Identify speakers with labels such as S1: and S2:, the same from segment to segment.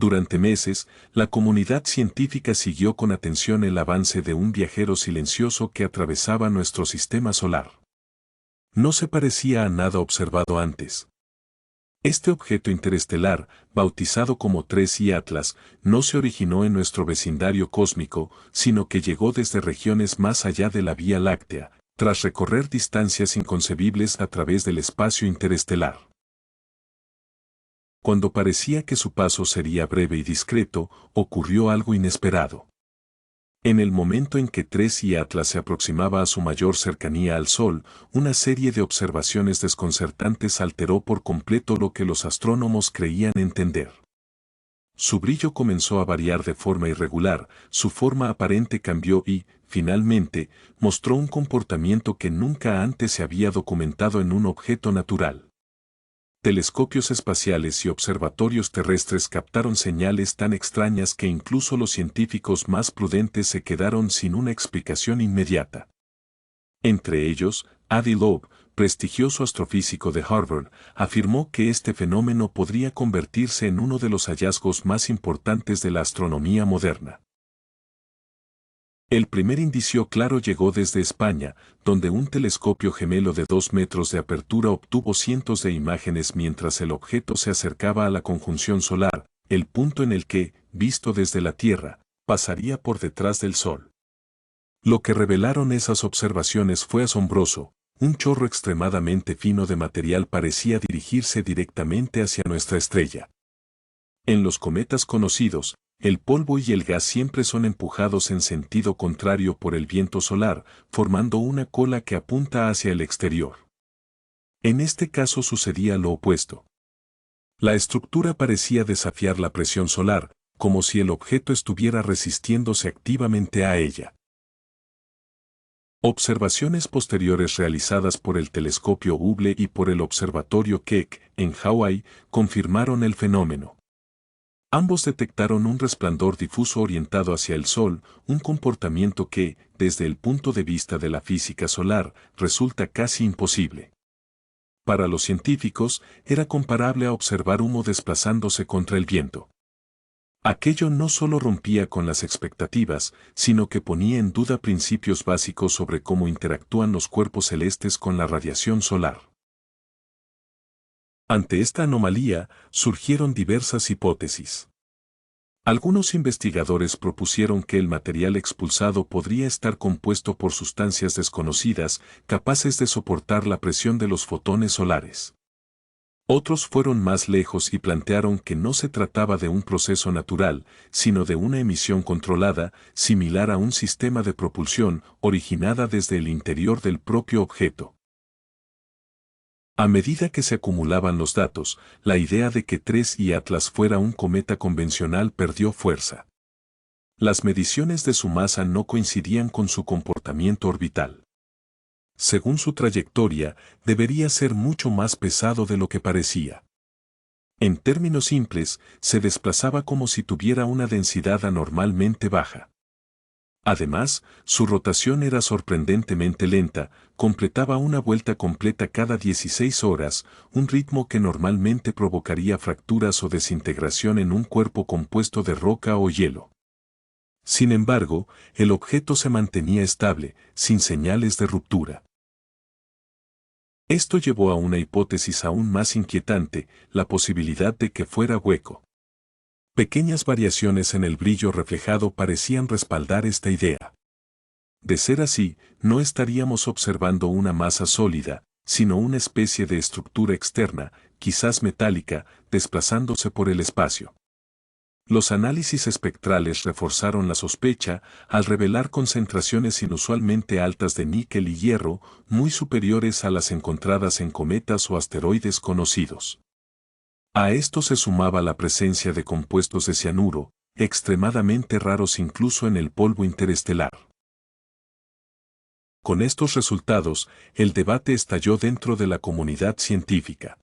S1: Durante meses, la comunidad científica siguió con atención el avance de un viajero silencioso que atravesaba nuestro sistema solar. No se parecía a nada observado antes. Este objeto interestelar, bautizado como 3I Atlas, no se originó en nuestro vecindario cósmico, sino que llegó desde regiones más allá de la Vía Láctea, tras recorrer distancias inconcebibles a través del espacio interestelar. Cuando parecía que su paso sería breve y discreto, ocurrió algo inesperado. En el momento en que 3I Atlas se aproximaba a su mayor cercanía al Sol, una serie de observaciones desconcertantes alteró por completo lo que los astrónomos creían entender. Su brillo comenzó a variar de forma irregular, su forma aparente cambió y, finalmente, mostró un comportamiento que nunca antes se había documentado en un objeto natural. Telescopios espaciales y observatorios terrestres captaron señales tan extrañas que incluso los científicos más prudentes se quedaron sin una explicación inmediata. Entre ellos, Avi Loeb, prestigioso astrofísico de Harvard, afirmó que este fenómeno podría convertirse en uno de los hallazgos más importantes de la astronomía moderna. El primer indicio claro llegó desde España, donde un telescopio gemelo de 2 metros de apertura obtuvo cientos de imágenes mientras el objeto se acercaba a la conjunción solar, el punto en el que, visto desde la Tierra, pasaría por detrás del Sol. Lo que revelaron esas observaciones fue asombroso. Un chorro extremadamente fino de material parecía dirigirse directamente hacia nuestra estrella. En los cometas conocidos, el polvo y el gas siempre son empujados en sentido contrario por el viento solar, formando una cola que apunta hacia el exterior. En este caso sucedía lo opuesto. La estructura parecía desafiar la presión solar, como si el objeto estuviera resistiéndose activamente a ella. Observaciones posteriores realizadas por el telescopio Hubble y por el observatorio Keck, en Hawái, confirmaron el fenómeno. Ambos detectaron un resplandor difuso orientado hacia el Sol, un comportamiento que, desde el punto de vista de la física solar, resulta casi imposible. Para los científicos, era comparable a observar humo desplazándose contra el viento. Aquello no solo rompía con las expectativas, sino que ponía en duda principios básicos sobre cómo interactúan los cuerpos celestes con la radiación solar. Ante esta anomalía, surgieron diversas hipótesis. Algunos investigadores propusieron que el material expulsado podría estar compuesto por sustancias desconocidas, capaces de soportar la presión de los fotones solares. Otros fueron más lejos y plantearon que no se trataba de un proceso natural, sino de una emisión controlada, similar a un sistema de propulsión, originada desde el interior del propio objeto. A medida que se acumulaban los datos, la idea de que 3I Atlas fuera un cometa convencional perdió fuerza. Las mediciones de su masa no coincidían con su comportamiento orbital. Según su trayectoria, debería ser mucho más pesado de lo que parecía. En términos simples, se desplazaba como si tuviera una densidad anormalmente baja. Además, su rotación era sorprendentemente lenta, completaba una vuelta completa cada 16 horas, un ritmo que normalmente provocaría fracturas o desintegración en un cuerpo compuesto de roca o hielo. Sin embargo, el objeto se mantenía estable, sin señales de ruptura. Esto llevó a una hipótesis aún más inquietante, la posibilidad de que fuera hueco. Pequeñas variaciones en el brillo reflejado parecían respaldar esta idea. De ser así, no estaríamos observando una masa sólida, sino una especie de estructura externa, quizás metálica, desplazándose por el espacio. Los análisis espectrales reforzaron la sospecha al revelar concentraciones inusualmente altas de níquel y hierro, muy superiores a las encontradas en cometas o asteroides conocidos. A esto se sumaba la presencia de compuestos de cianuro, extremadamente raros incluso en el polvo interestelar. Con estos resultados, el debate estalló dentro de la comunidad científica.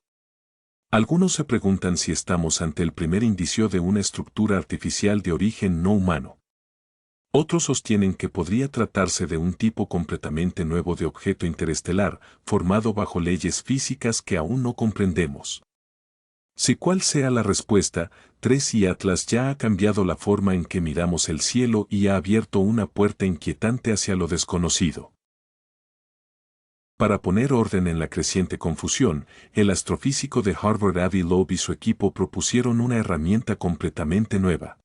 S1: Algunos se preguntan si estamos ante el primer indicio de una estructura artificial de origen no humano. Otros sostienen que podría tratarse de un tipo completamente nuevo de objeto interestelar, formado bajo leyes físicas que aún no comprendemos. Si cual sea la respuesta, 3 y Atlas ya ha cambiado la forma en que miramos el cielo y ha abierto una puerta inquietante hacia lo desconocido. Para poner orden en la creciente confusión, el astrofísico de Harvard Avi Loeb y su equipo propusieron una herramienta completamente nueva.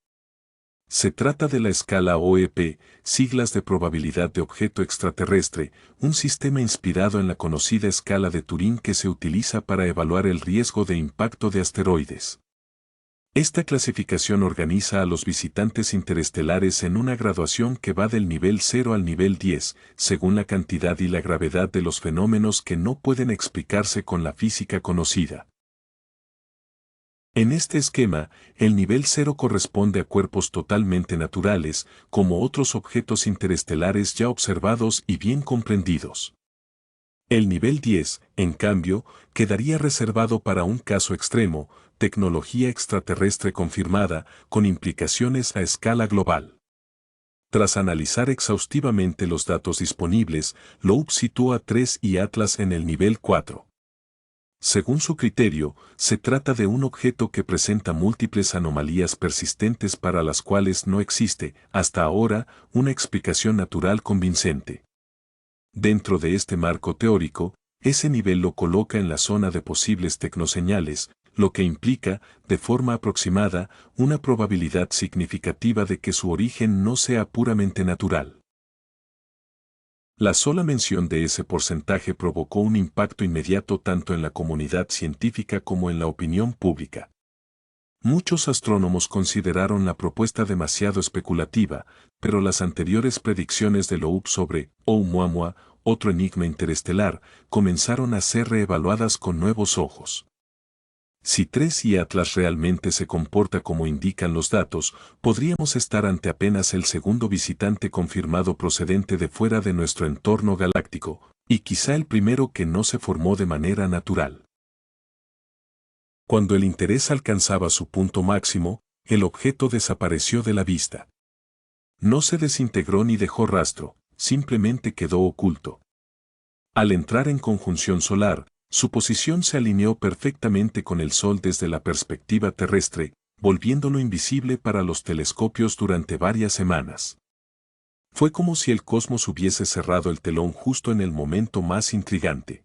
S1: Se trata de la escala OEP, siglas de probabilidad de objeto extraterrestre, un sistema inspirado en la conocida escala de Turing que se utiliza para evaluar el riesgo de impacto de asteroides. Esta clasificación organiza a los visitantes interestelares en una graduación que va del nivel 0 al nivel 10, según la cantidad y la gravedad de los fenómenos que no pueden explicarse con la física conocida. En este esquema, el nivel 0 corresponde a cuerpos totalmente naturales, como otros objetos interestelares ya observados y bien comprendidos. El nivel 10, en cambio, quedaría reservado para un caso extremo, tecnología extraterrestre confirmada, con implicaciones a escala global. Tras analizar exhaustivamente los datos disponibles, Loeb sitúa 3 y Atlas en el nivel 4. Según su criterio, se trata de un objeto que presenta múltiples anomalías persistentes para las cuales no existe, hasta ahora, una explicación natural convincente. Dentro de este marco teórico, ese nivel lo coloca en la zona de posibles tecnoseñales, lo que implica, de forma aproximada, una probabilidad significativa de que su origen no sea puramente natural. La sola mención de ese porcentaje provocó un impacto inmediato tanto en la comunidad científica como en la opinión pública. Muchos astrónomos consideraron la propuesta demasiado especulativa, pero las anteriores predicciones de Loeb sobre Oumuamua, otro enigma interestelar, comenzaron a ser reevaluadas con nuevos ojos. Si 3 y Atlas realmente se comporta como indican los datos, podríamos estar ante apenas el segundo visitante confirmado procedente de fuera de nuestro entorno galáctico, y quizá el primero que no se formó de manera natural. Cuando el interés alcanzaba su punto máximo, el objeto desapareció de la vista. No se desintegró ni dejó rastro, simplemente quedó oculto. Al entrar en conjunción solar, su posición se alineó perfectamente con el Sol desde la perspectiva terrestre, volviéndolo invisible para los telescopios durante varias semanas. Fue como si el cosmos hubiese cerrado el telón justo en el momento más intrigante.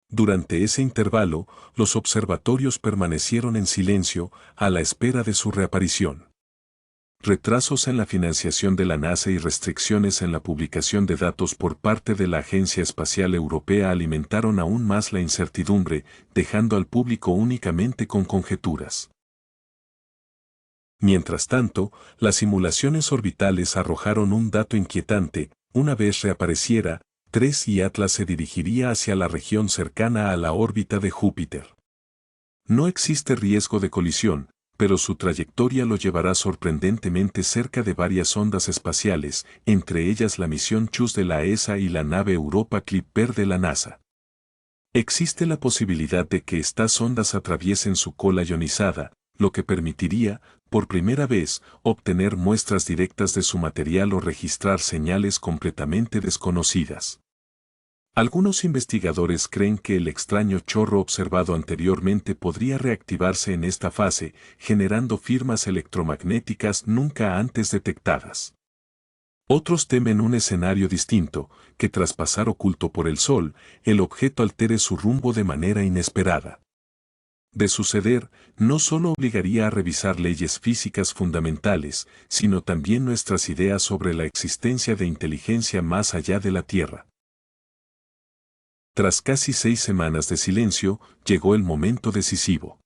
S1: Durante ese intervalo, los observatorios permanecieron en silencio, a la espera de su reaparición. Retrasos en la financiación de la NASA y restricciones en la publicación de datos por parte de la Agencia Espacial Europea alimentaron aún más la incertidumbre, dejando al público únicamente con conjeturas. Mientras tanto, las simulaciones orbitales arrojaron un dato inquietante: una vez reapareciera, 3 y Atlas se dirigiría hacia la región cercana a la órbita de Júpiter. No existe riesgo de colisión, pero su trayectoria lo llevará sorprendentemente cerca de varias sondas espaciales, entre ellas la misión JUICE de la ESA y la nave Europa Clipper de la NASA. Existe la posibilidad de que estas sondas atraviesen su cola ionizada, lo que permitiría, por primera vez, obtener muestras directas de su material o registrar señales completamente desconocidas. Algunos investigadores creen que el extraño chorro observado anteriormente podría reactivarse en esta fase, generando firmas electromagnéticas nunca antes detectadas. Otros temen un escenario distinto, que tras pasar oculto por el Sol, el objeto altere su rumbo de manera inesperada. De suceder, no solo obligaría a revisar leyes físicas fundamentales, sino también nuestras ideas sobre la existencia de inteligencia más allá de la Tierra. Tras casi 6 semanas de silencio, llegó el momento decisivo.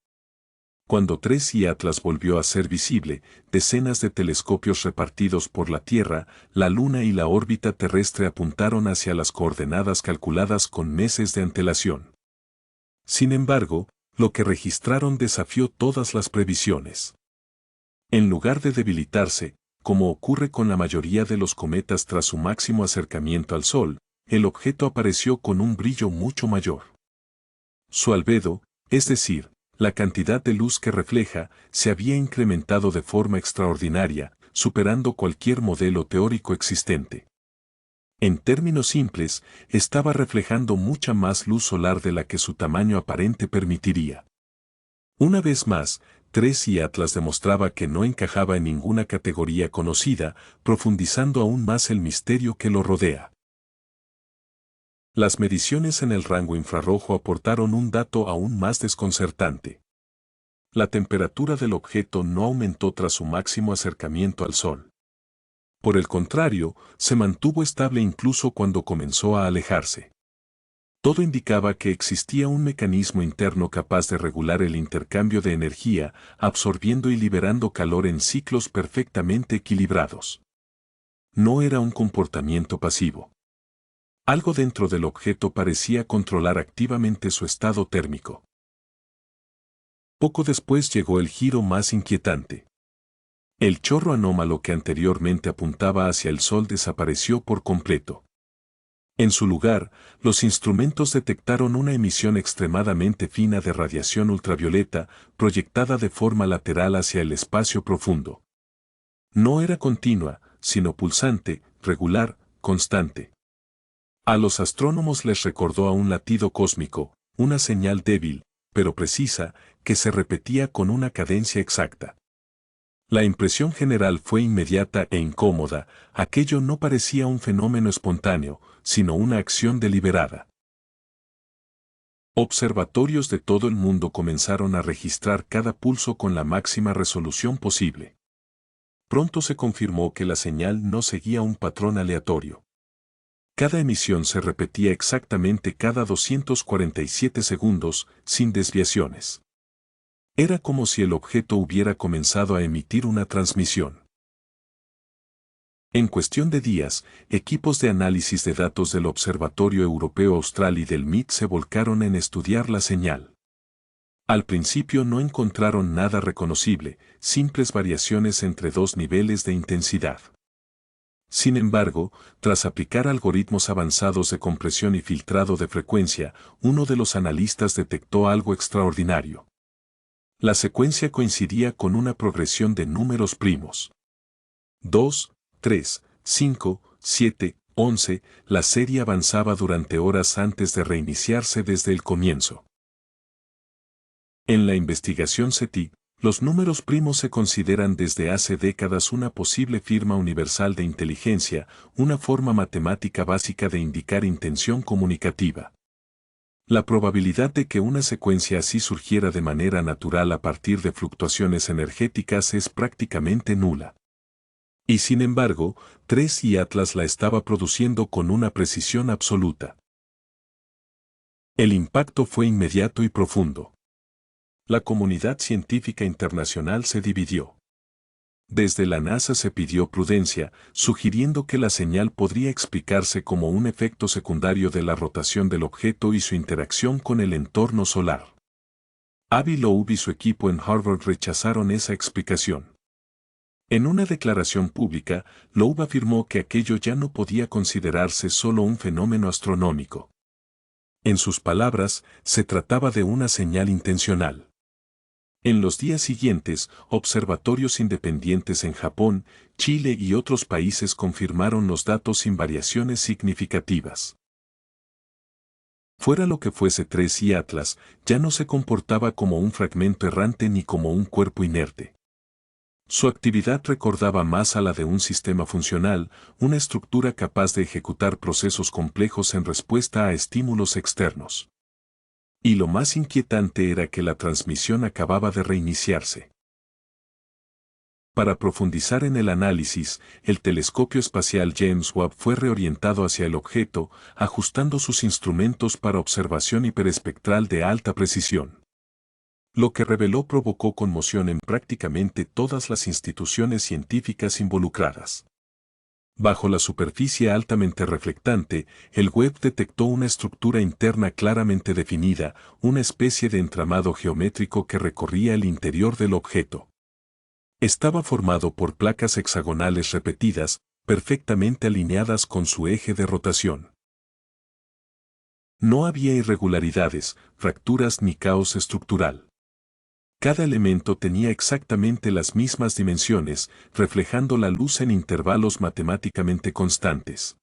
S1: Cuando 3 y Atlas volvió a ser visible, decenas de telescopios repartidos por la Tierra, la Luna y la órbita terrestre apuntaron hacia las coordenadas calculadas con meses de antelación. Sin embargo, lo que registraron desafió todas las previsiones. En lugar de debilitarse, como ocurre con la mayoría de los cometas tras su máximo acercamiento al Sol, el objeto apareció con un brillo mucho mayor. Su albedo, es decir, la cantidad de luz que refleja, se había incrementado de forma extraordinaria, superando cualquier modelo teórico existente. En términos simples, estaba reflejando mucha más luz solar de la que su tamaño aparente permitiría. Una vez más, TRES y Atlas demostraba que no encajaba en ninguna categoría conocida, profundizando aún más el misterio que lo rodea. Las mediciones en el rango infrarrojo aportaron un dato aún más desconcertante. La temperatura del objeto no aumentó tras su máximo acercamiento al Sol. Por el contrario, se mantuvo estable incluso cuando comenzó a alejarse. Todo indicaba que existía un mecanismo interno capaz de regular el intercambio de energía, absorbiendo y liberando calor en ciclos perfectamente equilibrados. No era un comportamiento pasivo. Algo dentro del objeto parecía controlar activamente su estado térmico. Poco después llegó el giro más inquietante. El chorro anómalo que anteriormente apuntaba hacia el Sol desapareció por completo. En su lugar, los instrumentos detectaron una emisión extremadamente fina de radiación ultravioleta, proyectada de forma lateral hacia el espacio profundo. No era continua, sino pulsante, regular, constante. A los astrónomos les recordó a un latido cósmico, una señal débil, pero precisa, que se repetía con una cadencia exacta. La impresión general fue inmediata e incómoda, aquello no parecía un fenómeno espontáneo, sino una acción deliberada. Observatorios de todo el mundo comenzaron a registrar cada pulso con la máxima resolución posible. Pronto se confirmó que la señal no seguía un patrón aleatorio. Cada emisión se repetía exactamente cada 247 segundos, sin desviaciones. Era como si el objeto hubiera comenzado a emitir una transmisión. En cuestión de días, equipos de análisis de datos del Observatorio Europeo Austral y del MIT se volcaron en estudiar la señal. Al principio no encontraron nada reconocible, simples variaciones entre dos niveles de intensidad. Sin embargo, tras aplicar algoritmos avanzados de compresión y filtrado de frecuencia, uno de los analistas detectó algo extraordinario. La secuencia coincidía con una progresión de números primos. 2, 3, 5, 7, 11, la serie avanzaba durante horas antes de reiniciarse desde el comienzo. En la investigación SETI, los números primos se consideran desde hace décadas una posible firma universal de inteligencia, una forma matemática básica de indicar intención comunicativa. La probabilidad de que una secuencia así surgiera de manera natural a partir de fluctuaciones energéticas es prácticamente nula. Y sin embargo, TRES y Atlas la estaba produciendo con una precisión absoluta. El impacto fue inmediato y profundo. La comunidad científica internacional se dividió. Desde la NASA se pidió prudencia, sugiriendo que la señal podría explicarse como un efecto secundario de la rotación del objeto y su interacción con el entorno solar. Avi Loeb y su equipo en Harvard rechazaron esa explicación. En una declaración pública, Loeb afirmó que aquello ya no podía considerarse solo un fenómeno astronómico. En sus palabras, se trataba de una señal intencional. En los días siguientes, observatorios independientes en Japón, Chile y otros países confirmaron los datos sin variaciones significativas. Fuera lo que fuese TRES y Atlas, ya no se comportaba como un fragmento errante ni como un cuerpo inerte. Su actividad recordaba más a la de un sistema funcional, una estructura capaz de ejecutar procesos complejos en respuesta a estímulos externos. Y lo más inquietante era que la transmisión acababa de reiniciarse. Para profundizar en el análisis, el telescopio espacial James Webb fue reorientado hacia el objeto, ajustando sus instrumentos para observación hiperespectral de alta precisión. Lo que reveló provocó conmoción en prácticamente todas las instituciones científicas involucradas. Bajo la superficie altamente reflectante, el Webb detectó una estructura interna claramente definida, una especie de entramado geométrico que recorría el interior del objeto. Estaba formado por placas hexagonales repetidas, perfectamente alineadas con su eje de rotación. No había irregularidades, fracturas ni caos estructural. Cada elemento tenía exactamente las mismas dimensiones, reflejando la luz en intervalos matemáticamente constantes.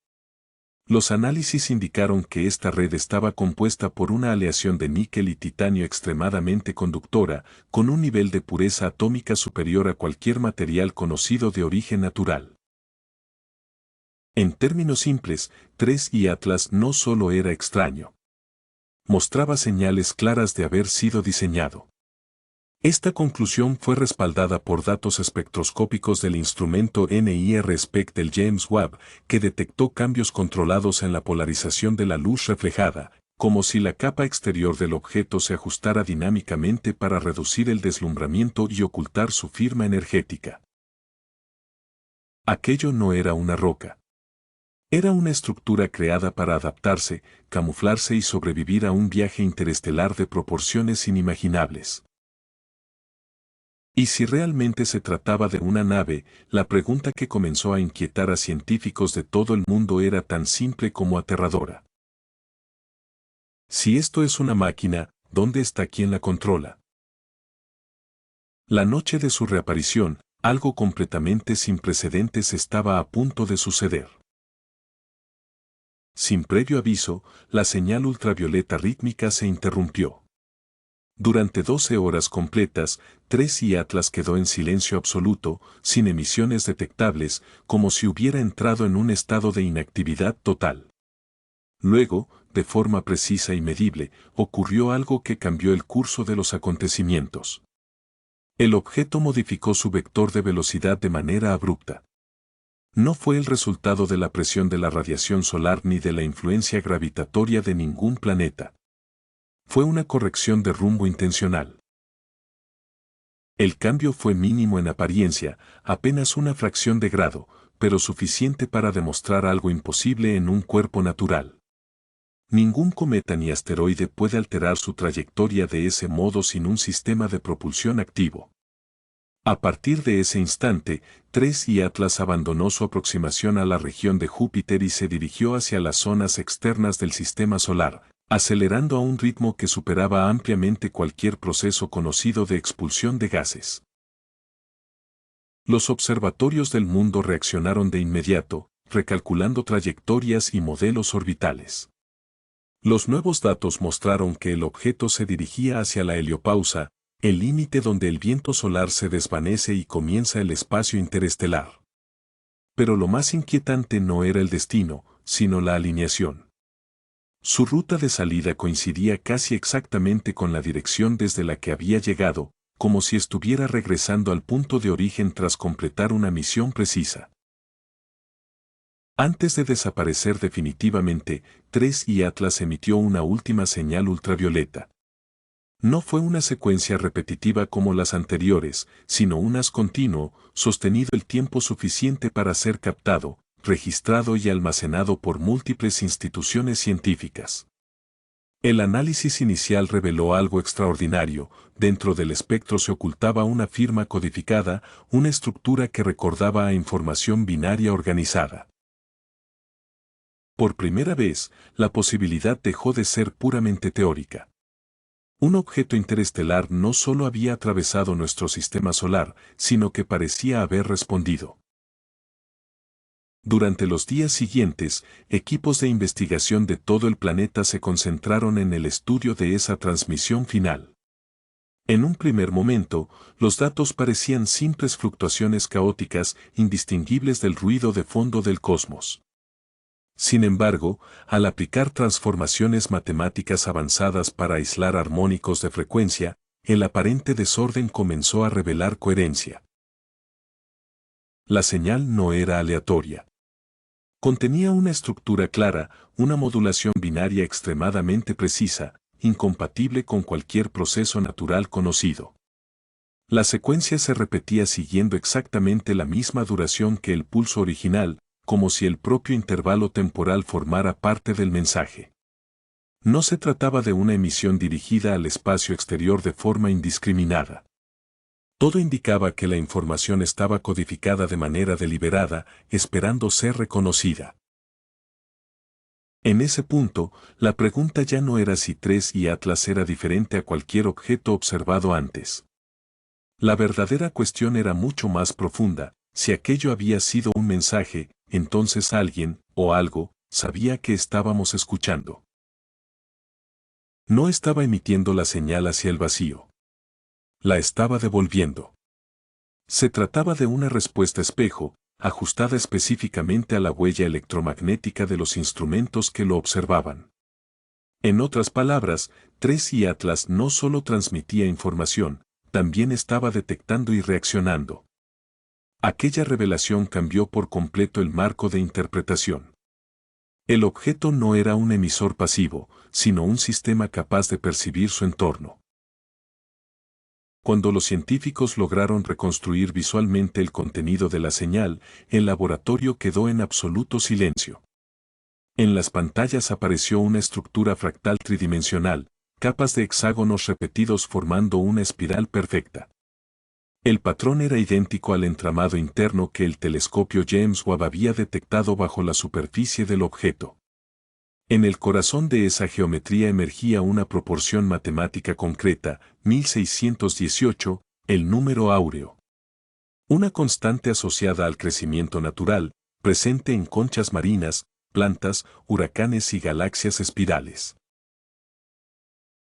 S1: Los análisis indicaron que esta red estaba compuesta por una aleación de níquel y titanio extremadamente conductora, con un nivel de pureza atómica superior a cualquier material conocido de origen natural. En términos simples, 3i Atlas no solo era extraño. Mostraba señales claras de haber sido diseñado. Esta conclusión fue respaldada por datos espectroscópicos del instrumento NIR-SPEC del James Webb, que detectó cambios controlados en la polarización de la luz reflejada, como si la capa exterior del objeto se ajustara dinámicamente para reducir el deslumbramiento y ocultar su firma energética. Aquello no era una roca. Era una estructura creada para adaptarse, camuflarse y sobrevivir a un viaje interestelar de proporciones inimaginables. Y si realmente se trataba de una nave, la pregunta que comenzó a inquietar a científicos de todo el mundo era tan simple como aterradora. Si esto es una máquina, ¿dónde está quien la controla? La noche de su reaparición, algo completamente sin precedentes estaba a punto de suceder. Sin previo aviso, la señal ultravioleta rítmica se interrumpió. Durante 12 horas completas, 3i Atlas quedó en silencio absoluto, sin emisiones detectables, como si hubiera entrado en un estado de inactividad total. Luego, de forma precisa y medible, ocurrió algo que cambió el curso de los acontecimientos. El objeto modificó su vector de velocidad de manera abrupta. No fue el resultado de la presión de la radiación solar ni de la influencia gravitatoria de ningún planeta. Fue una corrección de rumbo intencional. El cambio fue mínimo en apariencia, apenas una fracción de grado, pero suficiente para demostrar algo imposible en un cuerpo natural. Ningún cometa ni asteroide puede alterar su trayectoria de ese modo sin un sistema de propulsión activo. A partir de ese instante, 3i Atlas abandonó su aproximación a la región de Júpiter y se dirigió hacia las zonas externas del sistema solar, acelerando a un ritmo que superaba ampliamente cualquier proceso conocido de expulsión de gases. Los observatorios del mundo reaccionaron de inmediato, recalculando trayectorias y modelos orbitales. Los nuevos datos mostraron que el objeto se dirigía hacia la heliopausa, el límite donde el viento solar se desvanece y comienza el espacio interestelar. Pero lo más inquietante no era el destino, sino la alineación. Su ruta de salida coincidía casi exactamente con la dirección desde la que había llegado, como si estuviera regresando al punto de origen tras completar una misión precisa. Antes de desaparecer definitivamente, 3i Atlas emitió una última señal ultravioleta. No fue una secuencia repetitiva como las anteriores, sino un haz continuo, sostenido el tiempo suficiente para ser captado, registrado y almacenado por múltiples instituciones científicas. El análisis inicial reveló algo extraordinario. Dentro del espectro se ocultaba una firma codificada, una estructura que recordaba a información binaria organizada. Por primera vez, la posibilidad dejó de ser puramente teórica. Un objeto interestelar no solo había atravesado nuestro sistema solar, sino que parecía haber respondido. Durante los días siguientes, equipos de investigación de todo el planeta se concentraron en el estudio de esa transmisión final. En un primer momento, los datos parecían simples fluctuaciones caóticas, indistinguibles del ruido de fondo del cosmos. Sin embargo, al aplicar transformaciones matemáticas avanzadas para aislar armónicos de frecuencia, el aparente desorden comenzó a revelar coherencia. La señal no era aleatoria. Contenía una estructura clara, una modulación binaria extremadamente precisa, incompatible con cualquier proceso natural conocido. La secuencia se repetía siguiendo exactamente la misma duración que el pulso original, como si el propio intervalo temporal formara parte del mensaje. No se trataba de una emisión dirigida al espacio exterior de forma indiscriminada. Todo indicaba que la información estaba codificada de manera deliberada, esperando ser reconocida. En ese punto, la pregunta ya no era si 3i Atlas era diferente a cualquier objeto observado antes. La verdadera cuestión era mucho más profunda. Si aquello había sido un mensaje, entonces alguien, o algo, sabía que estábamos escuchando. No estaba emitiendo la señal hacia el vacío. La estaba devolviendo. Se trataba de una respuesta espejo, ajustada específicamente a la huella electromagnética de los instrumentos que lo observaban. En otras palabras, 3i Atlas no solo transmitía información, también estaba detectando y reaccionando. Aquella revelación cambió por completo el marco de interpretación. El objeto no era un emisor pasivo, sino un sistema capaz de percibir su entorno. Cuando los científicos lograron reconstruir visualmente el contenido de la señal, el laboratorio quedó en absoluto silencio. En las pantallas apareció una estructura fractal tridimensional, capas de hexágonos repetidos formando una espiral perfecta. El patrón era idéntico al entramado interno que el telescopio James Webb había detectado bajo la superficie del objeto. En el corazón de esa geometría emergía una proporción matemática concreta, 1618, el número áureo. Una constante asociada al crecimiento natural, presente en conchas marinas, plantas, huracanes y galaxias espirales.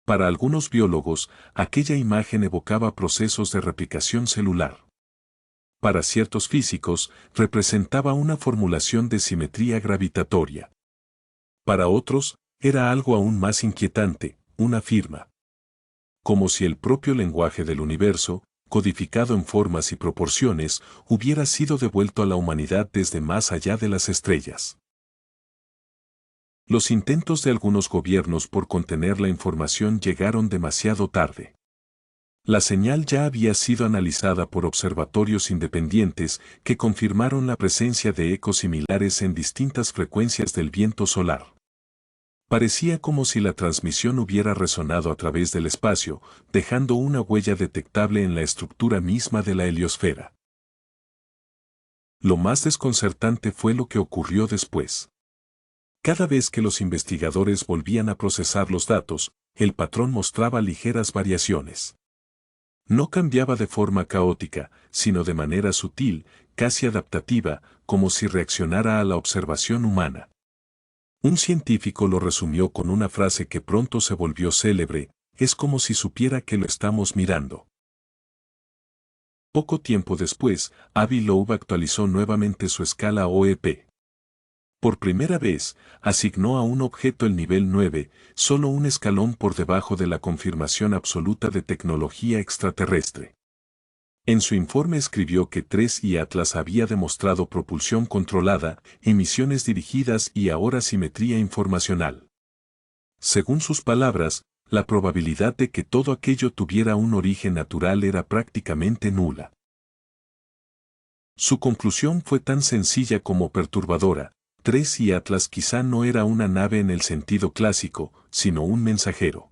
S1: Para algunos biólogos, aquella imagen evocaba procesos de replicación celular. Para ciertos físicos, representaba una formulación de simetría gravitatoria. Para otros, era algo aún más inquietante, una firma. Como si el propio lenguaje del universo, codificado en formas y proporciones, hubiera sido devuelto a la humanidad desde más allá de las estrellas. Los intentos de algunos gobiernos por contener la información llegaron demasiado tarde. La señal ya había sido analizada por observatorios independientes que confirmaron la presencia de ecos similares en distintas frecuencias del viento solar. Parecía como si la transmisión hubiera resonado a través del espacio, dejando una huella detectable en la estructura misma de la heliosfera. Lo más desconcertante fue lo que ocurrió después. Cada vez que los investigadores volvían a procesar los datos, el patrón mostraba ligeras variaciones. No cambiaba de forma caótica, sino de manera sutil, casi adaptativa, como si reaccionara a la observación humana. Un científico lo resumió con una frase que pronto se volvió célebre: es como si supiera que lo estamos mirando. Poco tiempo después, Avi Loeb actualizó nuevamente su escala OEP. Por primera vez, asignó a un objeto el nivel 9, solo un escalón por debajo de la confirmación absoluta de tecnología extraterrestre. En su informe escribió que 3i Atlas había demostrado propulsión controlada, emisiones dirigidas y ahora simetría informacional. Según sus palabras, la probabilidad de que todo aquello tuviera un origen natural era prácticamente nula. Su conclusión fue tan sencilla como perturbadora: 3i Atlas quizá no era una nave en el sentido clásico, sino un mensajero.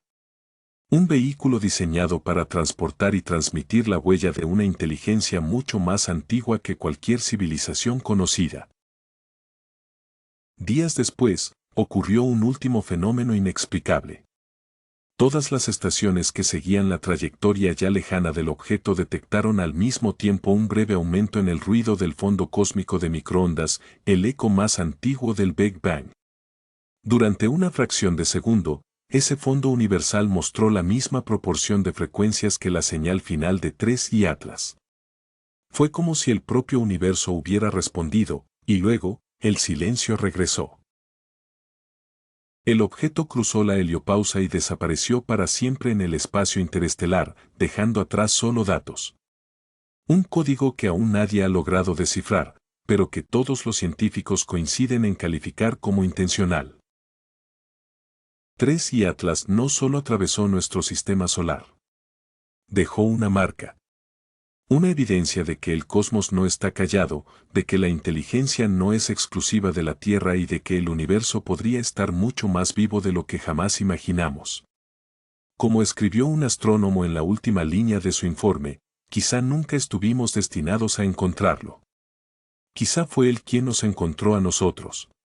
S1: Un vehículo diseñado para transportar y transmitir la huella de una inteligencia mucho más antigua que cualquier civilización conocida. Días después, ocurrió un último fenómeno inexplicable. Todas las estaciones que seguían la trayectoria ya lejana del objeto detectaron al mismo tiempo un breve aumento en el ruido del fondo cósmico de microondas, el eco más antiguo del Big Bang. Durante una fracción de segundo, ese fondo universal mostró la misma proporción de frecuencias que la señal final de 3i Atlas. Fue como si el propio universo hubiera respondido, y luego, el silencio regresó. El objeto cruzó la heliopausa y desapareció para siempre en el espacio interestelar, dejando atrás solo datos. Un código que aún nadie ha logrado descifrar, pero que todos los científicos coinciden en calificar como intencional. 3i Atlas no solo atravesó nuestro sistema solar. Dejó una marca. Una evidencia de que el cosmos no está callado, de que la inteligencia no es exclusiva de la Tierra y de que el universo podría estar mucho más vivo de lo que jamás imaginamos. Como escribió un astrónomo en la última línea de su informe, quizá nunca estuvimos destinados a encontrarlo. Quizá fue él quien nos encontró a nosotros.